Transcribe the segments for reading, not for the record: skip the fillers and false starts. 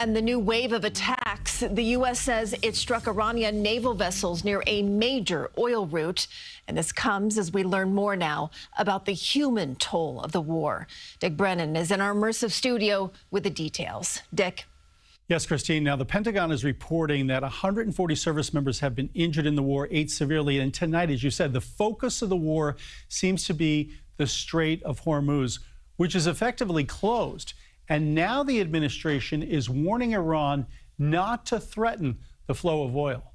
And the new wave of attacks, the U.S. says it struck Iranian naval vessels near a major oil route. And this comes as we learn more now about the human toll of the war. Dick Brennan is in our immersive studio with the details. Dick. Yes, Christine. Now, the Pentagon is reporting that 140 service members have been injured in the war, 8 severely. And tonight, as you said, the focus of the war seems to be the Strait of Hormuz, which is effectively closed. And now the administration is warning Iran not to threaten the flow of oil.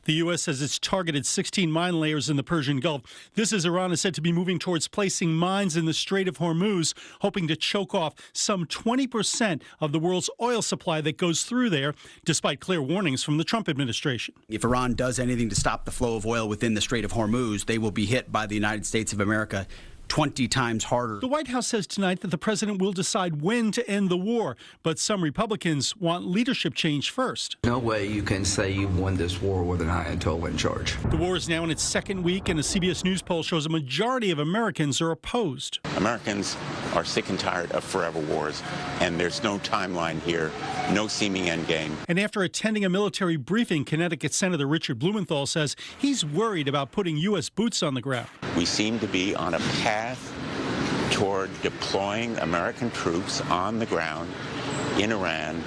The U.S. says it's targeted 16 mine layers in the Persian Gulf. This is Iran is said to be moving towards placing mines in the Strait of Hormuz, hoping to choke off some 20% of the world's oil supply that goes through there, despite clear warnings from the Trump administration. If Iran does anything to stop the flow of oil within the Strait of Hormuz, they will be hit by the United States of America 20 times harder. The White House says tonight that the president will decide when to end the war, but some Republicans want leadership change first. No way you can say you won this war with an Ayatollah in charge. The war is now in its second week, and a CBS News poll shows a majority of Americans are opposed. Americans are sick and tired of forever wars, and there's no timeline here, no seeming end game. And after attending a military briefing, Connecticut Senator Richard Blumenthal says he's worried about putting U.S. boots on the ground. We seem to be on a path toward deploying American troops on the ground in Iran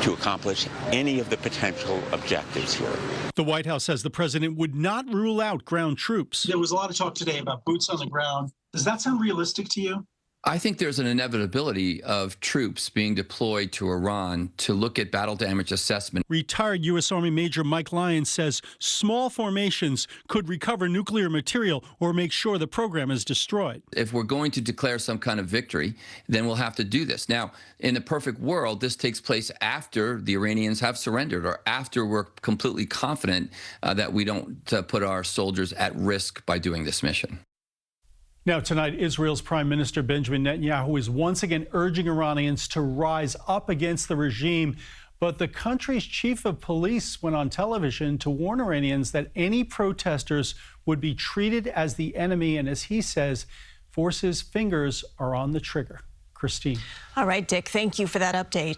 to accomplish any of the potential objectives here. The White House says the president would not rule out ground troops. There was a lot of talk today about boots on the ground. Does that sound realistic to you? I think there's an inevitability of troops being deployed to Iran to look at battle damage assessment. Retired U.S. Army Major Mike Lyons says small formations could recover nuclear material or make sure the program is destroyed. If we're going to declare some kind of victory, then we'll have to do this. Now, in the perfect world, this takes place after the Iranians have surrendered or after we're completely confident that we don't put our soldiers at risk by doing this mission. Now, tonight, Israel's Prime Minister Benjamin Netanyahu is once again urging Iranians to rise up against the regime. But the country's chief of police went on television to warn Iranians that any protesters would be treated as the enemy. And as he says, forces' fingers are on the trigger. Christine. All right, Dick, thank you for that update.